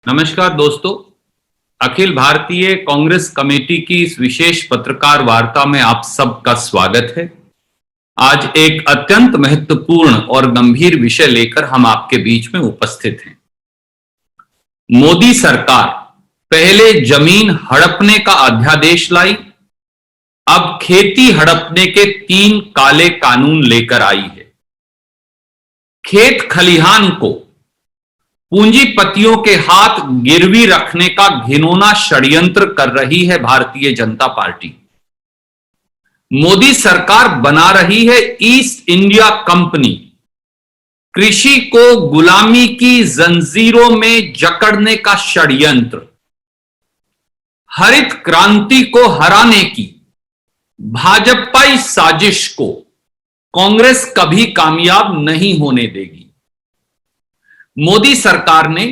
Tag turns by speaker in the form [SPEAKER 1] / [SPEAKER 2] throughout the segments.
[SPEAKER 1] नमस्कार दोस्तों। अखिल भारतीय कांग्रेस कमेटी की इस विशेष पत्रकार वार्ता में आप सबका स्वागत है। आज एक अत्यंत महत्वपूर्ण और गंभीर विषय लेकर हम आपके बीच में उपस्थित हैं। मोदी सरकार पहले जमीन हड़पने का अध्यादेश लाई, अब खेती हड़पने के 3 काले कानून लेकर आई है। खेत खलिहान को पूंजीपतियों के हाथ गिरवी रखने का घिनौना षड्यंत्र कर रही है भारतीय जनता पार्टी। मोदी सरकार बना रही है ईस्ट इंडिया कंपनी, कृषि को गुलामी की जंजीरों में जकड़ने का षड्यंत्र। हरित क्रांति को हराने की भाजपाई साजिश को कांग्रेस कभी कामयाब नहीं होने देगी। मोदी सरकार ने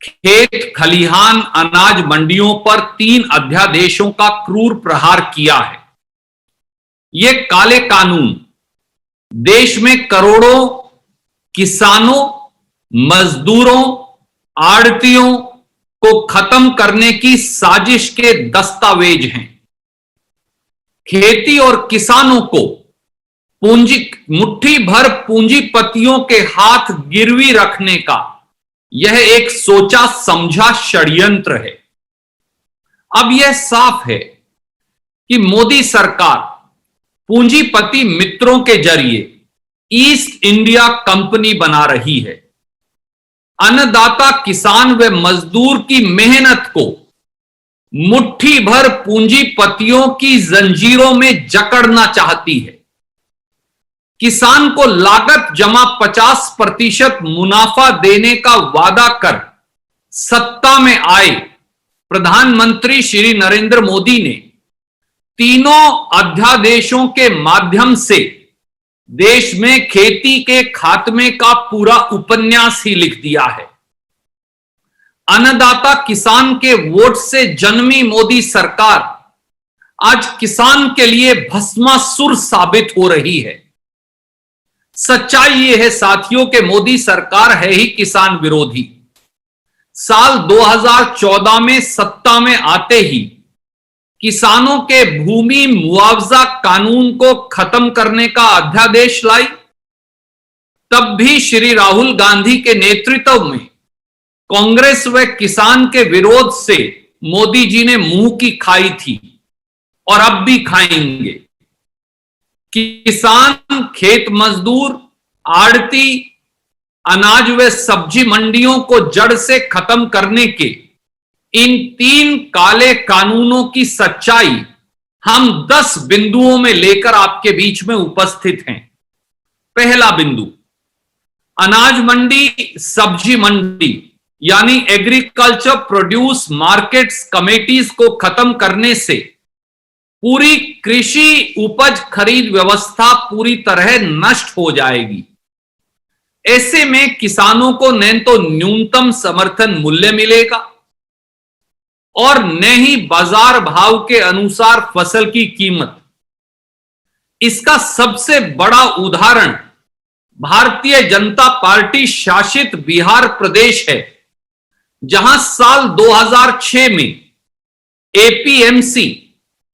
[SPEAKER 1] खेत खलिहान अनाज मंडियों पर 3 अध्यादेशों का क्रूर प्रहार किया है। ये काले कानून देश में करोड़ों किसानों, मजदूरों, आड़तियों को खत्म करने की साजिश के दस्तावेज हैं। खेती और किसानों को मुट्ठी भर पूंजीपतियों के हाथ गिरवी रखने का यह एक सोचा समझा षड्यंत्र है। अब यह साफ है कि मोदी सरकार पूंजीपति मित्रों के जरिए ईस्ट इंडिया कंपनी बना रही है। अन्नदाता किसान व मजदूर की मेहनत को मुट्ठी भर पूंजीपतियों की जंजीरों में जकड़ना चाहती है। किसान को लागत जमा 50% मुनाफा देने का वादा कर सत्ता में आए प्रधानमंत्री श्री नरेंद्र मोदी ने तीनों अध्यादेशों के माध्यम से देश में खेती के खात्मे का पूरा उपन्यास ही लिख दिया है। अन्नदाता किसान के वोट से जन्मी मोदी सरकार आज किसान के लिए भस्मासुर साबित हो रही है। सच्चाई यह है साथियों के मोदी सरकार है ही किसान विरोधी। साल 2014 में सत्ता में आते ही किसानों के भूमि मुआवजा कानून को खत्म करने का अध्यादेश लाई। तब भी श्री राहुल गांधी के नेतृत्व में कांग्रेस व किसान के विरोध से मोदी जी ने मुंह की खाई थी और अब भी खाएंगे। किसान, खेत मजदूर, आड़ती, अनाज व सब्जी मंडियों को जड़ से खत्म करने के इन 3 काले कानूनों की सच्चाई हम 10 बिंदुओं में लेकर आपके बीच में उपस्थित हैं। पहला बिंदु, अनाज मंडी, सब्जी मंडी यानी एग्रीकल्चर प्रोड्यूस मार्केट्स कमेटीज को खत्म करने से पूरी कृषि उपज खरीद व्यवस्था पूरी तरह नष्ट हो जाएगी। ऐसे में किसानों को न तो न्यूनतम समर्थन मूल्य मिलेगा और न ही बाजार भाव के अनुसार फसल की कीमत। इसका सबसे बड़ा उदाहरण भारतीय जनता पार्टी शासित बिहार प्रदेश है, जहां साल 2006 में एपीएमसी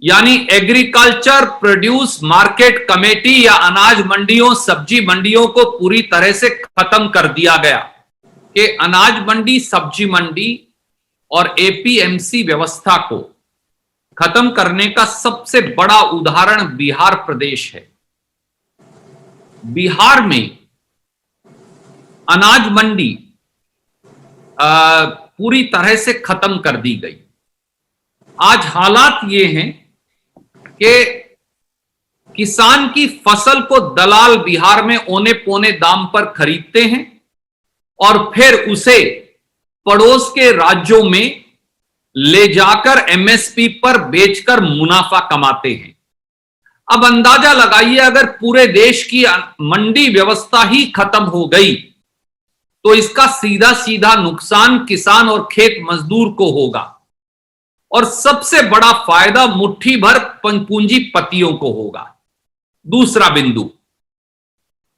[SPEAKER 1] यानी एग्रीकल्चर प्रोड्यूस मार्केट कमेटी या अनाज मंडियों, सब्जी मंडियों को पूरी तरह से खत्म कर दिया गया। कि अनाज मंडी, सब्जी मंडी और एपीएमसी व्यवस्था को खत्म करने का सबसे बड़ा उदाहरण बिहार प्रदेश है। बिहार में अनाज मंडी पूरी तरह से खत्म कर दी गई। आज हालात ये हैं कि किसान की फसल को दलाल बिहार में औने पौने दाम पर खरीदते हैं और फिर उसे पड़ोस के राज्यों में ले जाकर एमएसपी पर बेचकर मुनाफा कमाते हैं। अब अंदाजा लगाइए, अगर पूरे देश की मंडी व्यवस्था ही खत्म हो गई तो इसका सीधा सीधा नुकसान किसान और खेत मजदूर को होगा और सबसे बड़ा फायदा मुट्ठी भर पूंजीपतियों को होगा। दूसरा बिंदु,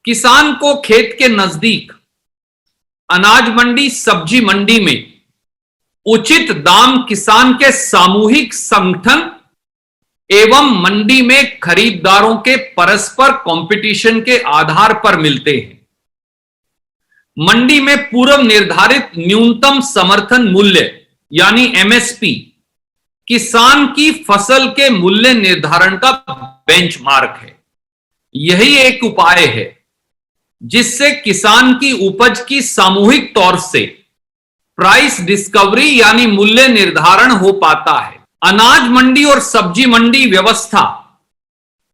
[SPEAKER 1] किसान को खेत के नजदीक अनाज मंडी, सब्जी मंडी में उचित दाम किसान के सामूहिक संगठन एवं मंडी में खरीदारों के परस्पर कंपटीशन के आधार पर मिलते हैं। मंडी में पूर्व निर्धारित न्यूनतम समर्थन मूल्य यानी एमएसपी किसान की फसल के मूल्य निर्धारण का बेंचमार्क है। यही एक उपाय है जिससे किसान की उपज की सामूहिक तौर से प्राइस डिस्कवरी यानी मूल्य निर्धारण हो पाता है। अनाज मंडी और सब्जी मंडी व्यवस्था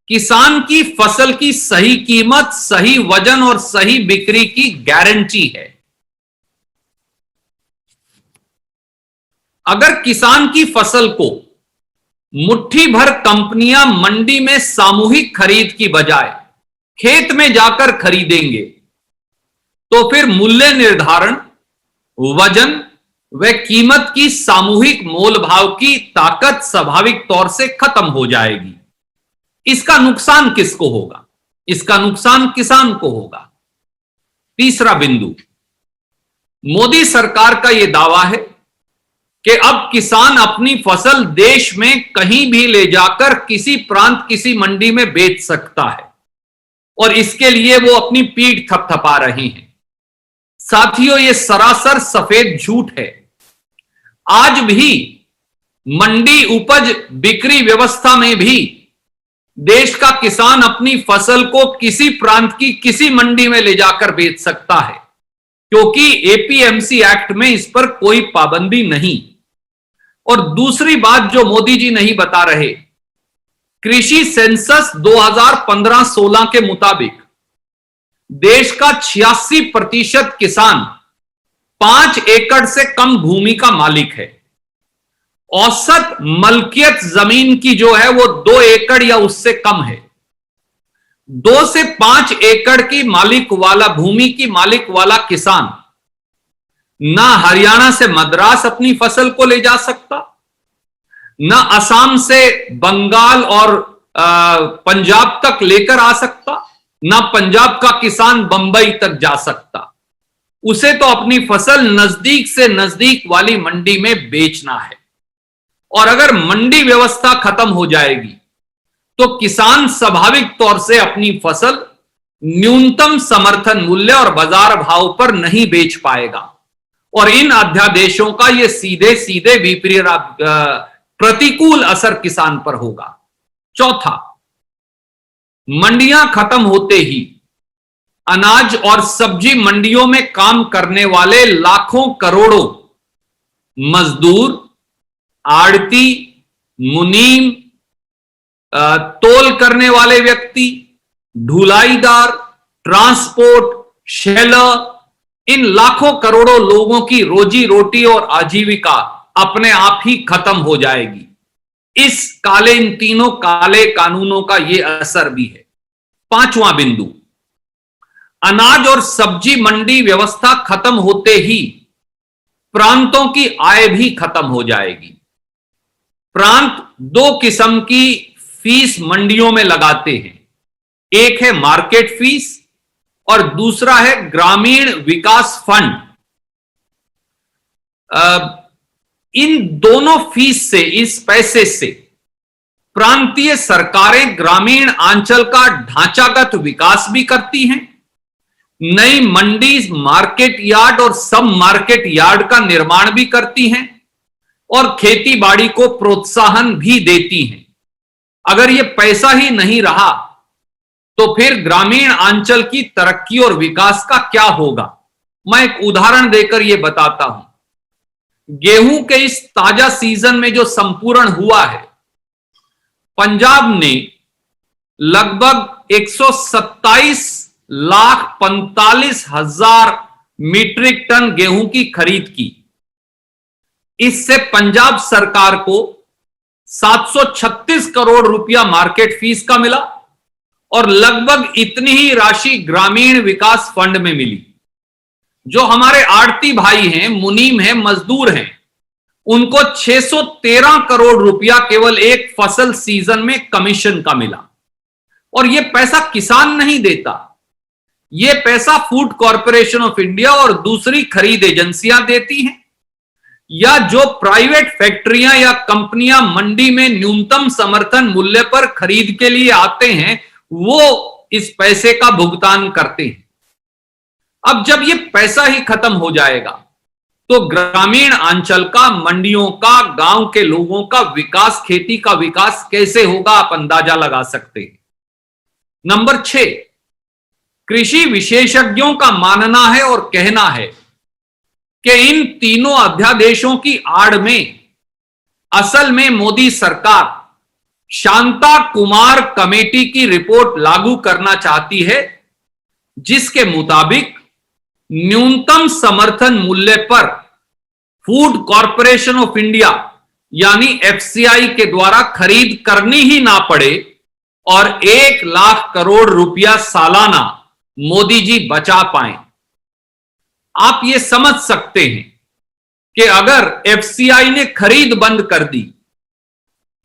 [SPEAKER 1] किसान की फसल की सही कीमत, सही वजन और सही बिक्री की गारंटी है। अगर किसान की फसल को मुट्ठी भर कंपनियां मंडी में सामूहिक खरीद की बजाय खेत में जाकर खरीदेंगे तो फिर मूल्य निर्धारण, वजन व कीमत की सामूहिक मोल भाव की ताकत स्वाभाविक तौर से खत्म हो जाएगी। इसका नुकसान किसको होगा? इसका नुकसान किसान को होगा। तीसरा बिंदु, मोदी सरकार का यह दावा है कि अब किसान अपनी फसल देश में कहीं भी ले जाकर किसी प्रांत, किसी मंडी में बेच सकता है और इसके लिए वो अपनी पीठ थपथपा रहे हैं। साथियों, यह सरासर सफेद झूठ है। आज भी मंडी उपज बिक्री व्यवस्था में भी देश का किसान अपनी फसल को किसी प्रांत की किसी मंडी में ले जाकर बेच सकता है क्योंकि एपीएमसी एक्ट में इस पर कोई पाबंदी नहीं। और दूसरी बात जो मोदी जी नहीं बता रहे, कृषि सेंसस 2015-16 के मुताबिक देश का 86% किसान 5 एकड़ से कम भूमि का मालिक है। औसत मलकियत जमीन की जो है वो 2 एकड़ या उससे कम है। 2 से 5 एकड़ की मालिक वाला भूमि की मालिक वाला किसान ना हरियाणा से मद्रास अपनी फसल को ले जा सकता, ना असम से बंगाल और पंजाब तक लेकर आ सकता, ना पंजाब का किसान बंबई तक जा सकता। उसे तो अपनी फसल नजदीक से नजदीक वाली मंडी में बेचना है। और अगर मंडी व्यवस्था खत्म हो जाएगी तो किसान स्वाभाविक तौर से अपनी फसल न्यूनतम समर्थन मूल्य और बाजार भाव पर नहीं बेच पाएगा और इन अध्यादेशों का यह सीधे सीधे विपरीत प्रतिकूल असर किसान पर होगा। चौथा, मंडियां खत्म होते ही अनाज और सब्जी मंडियों में काम करने वाले लाखों करोड़ों मजदूर, आड़ती, मुनीम, तोल करने वाले व्यक्ति, ढुलाईदार, ट्रांसपोर्ट, शेलर, इन लाखों करोड़ों लोगों की रोजी रोटी और आजीविका अपने आप ही खत्म हो जाएगी। इन तीनों काले कानूनों का यह असर भी है। पांचवां बिंदु, अनाज और सब्जी मंडी व्यवस्था खत्म होते ही प्रांतों की आय भी खत्म हो जाएगी। प्रांत 2 किस्म की फीस मंडियों में लगाते हैं, एक है मार्केट फीस और दूसरा है ग्रामीण विकास फंड। इन दोनों फीस से, इस पैसे से प्रांतीय सरकारें ग्रामीण अंचल का ढांचागत विकास भी करती हैं, नई मंडी, मार्केट यार्ड और सब मार्केट यार्ड का निर्माण भी करती हैं और खेती बाड़ी को प्रोत्साहन भी देती हैं। अगर ये पैसा ही नहीं रहा तो फिर ग्रामीण अंचल की तरक्की और विकास का क्या होगा? मैं एक उदाहरण देकर यह बताता हूं। गेहूं के इस ताजा सीजन में जो संपूर्ण हुआ है, पंजाब ने लगभग 127,45,000 मीट्रिक टन गेहूं की खरीद की। इससे पंजाब सरकार को 736 करोड़ रुपया मार्केट फीस का मिला और लगभग इतनी ही राशि ग्रामीण विकास फंड में मिली। जो हमारे आड़ती भाई हैं, मुनीम हैं, मजदूर हैं, उनको 613 करोड़ रुपया केवल एक फसल सीजन में कमीशन का मिला। और यह पैसा किसान नहीं देता, यह पैसा फूड कॉरपोरेशन ऑफ इंडिया और दूसरी खरीद एजेंसियां देती हैं। या जो प्राइवेट फैक्ट्रियां या कंपनियां मंडी में न्यूनतम समर्थन मूल्य पर खरीद के लिए आते हैं, वो इस पैसे का भुगतान करते हैं। अब जब ये पैसा ही खत्म हो जाएगा तो ग्रामीण अंचल का, मंडियों का, गांव के लोगों का विकास, खेती का विकास कैसे होगा, आप अंदाजा लगा सकते हैं। नंबर 6, कृषि विशेषज्ञों का मानना है और कहना है कि इन तीनों अध्यादेशों की आड़ में असल में मोदी सरकार शांता कुमार कमेटी की रिपोर्ट लागू करना चाहती है, जिसके मुताबिक न्यूनतम समर्थन मूल्य पर फूड कॉरपोरेशन ऑफ इंडिया यानी एफसीआई के द्वारा खरीद करनी ही ना पड़े और 1 लाख करोड़ रुपया सालाना मोदी जी बचा पाए। आप ये समझ सकते हैं कि अगर एफसीआई ने खरीद बंद कर दी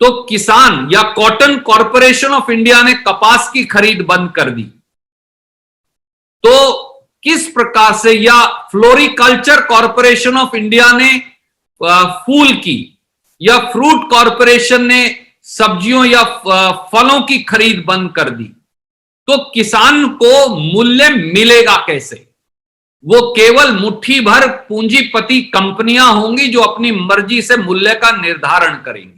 [SPEAKER 1] तो किसान, या कॉटन कॉरपोरेशन ऑफ इंडिया ने कपास की खरीद बंद कर दी, तो किस प्रकार से, या फ्लोरिकल्चर कॉरपोरेशन ऑफ इंडिया ने फूल की, या फ्रूट कॉरपोरेशन ने सब्जियों या फलों की खरीद बंद कर दी, तो किसान को मूल्य मिलेगा कैसे? वो केवल मुट्ठी भर पूंजीपति कंपनियां होंगी जो अपनी मर्जी से मूल्य का निर्धारण करेंगी।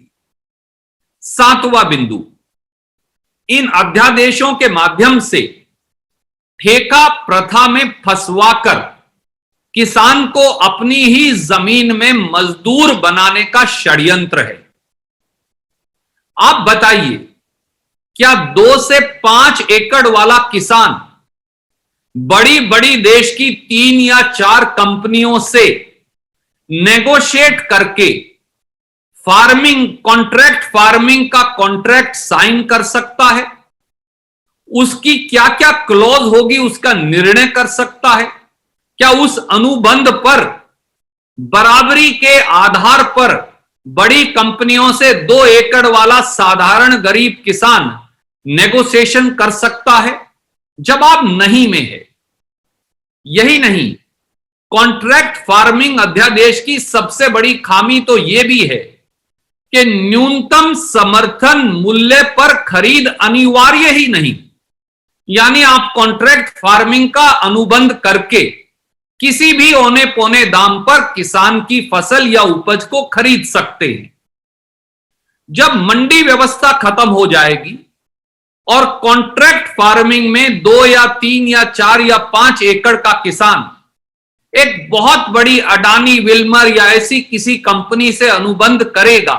[SPEAKER 1] 7वां बिंदु, इन अध्यादेशों के माध्यम से ठेका प्रथा में फंसवाकर किसान को अपनी ही जमीन में मजदूर बनाने का षड्यंत्र है। आप बताइए, क्या 2 से 5 एकड़ वाला किसान बड़ी बड़ी देश की 3 या 4 कंपनियों से नेगोशिएट करके कॉन्ट्रैक्ट फार्मिंग का कॉन्ट्रैक्ट साइन कर सकता है? उसकी क्या क्या क्लॉज होगी उसका निर्णय कर सकता है? क्या उस अनुबंध पर बराबरी के आधार पर बड़ी कंपनियों से 2 एकड़ वाला साधारण गरीब किसान नेगोशिएशन कर सकता है? जवाब नहीं में है। यही नहीं, कॉन्ट्रैक्ट फार्मिंग अध्यादेश की सबसे बड़ी खामी तो यह भी है कि न्यूनतम समर्थन मूल्य पर खरीद अनिवार्य ही नहीं, यानी आप कॉन्ट्रैक्ट फार्मिंग का अनुबंध करके किसी भी औने पौने दाम पर किसान की फसल या उपज को खरीद सकते हैं। जब मंडी व्यवस्था खत्म हो जाएगी और कॉन्ट्रैक्ट फार्मिंग में 2 या 3 या 4 या 5 एकड़ का किसान एक बहुत बड़ी अडानी, विल्मर या ऐसी किसी कंपनी से अनुबंध करेगा,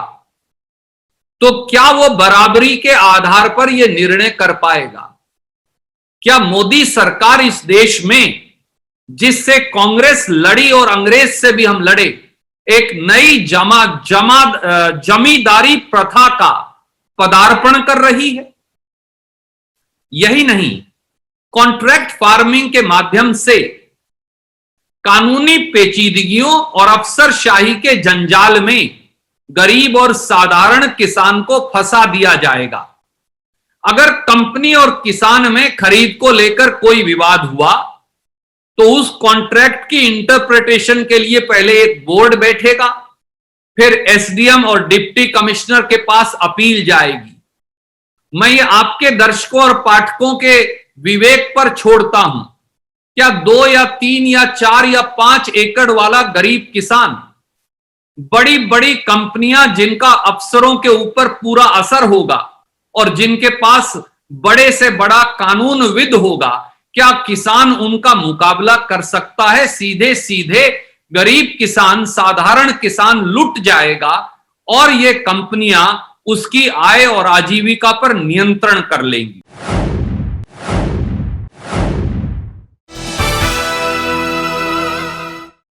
[SPEAKER 1] तो क्या वो बराबरी के आधार पर यह निर्णय कर पाएगा? क्या मोदी सरकार इस देश में, जिससे कांग्रेस लड़ी और अंग्रेज से भी हम लड़े, एक नई जमींदारी प्रथा का पदार्पण कर रही है? यही नहीं, कॉन्ट्रैक्ट फार्मिंग के माध्यम से कानूनी पेचीदगियों और अफसरशाही के जंजाल में गरीब और साधारण किसान को फंसा दिया जाएगा। अगर कंपनी और किसान में खरीद को लेकर कोई विवाद हुआ तो उस कॉन्ट्रैक्ट की इंटरप्रिटेशन के लिए पहले एक बोर्ड बैठेगा, फिर एसडीएम और डिप्टी कमिश्नर के पास अपील जाएगी। मैं ये आपके दर्शकों और पाठकों के विवेक पर छोड़ता हूं। क्या 2 या 3 या 4 या 5 एकड़ वाला गरीब किसान बड़ी बड़ी कंपनियां जिनका अफसरों के ऊपर पूरा असर होगा और जिनके पास बड़े से बड़ा कानूनविद होगा, क्या किसान उनका मुकाबला कर सकता है? सीधे सीधे गरीब किसान, साधारण किसान लुट जाएगा और ये कंपनियां उसकी आय और आजीविका पर नियंत्रण कर लेंगी।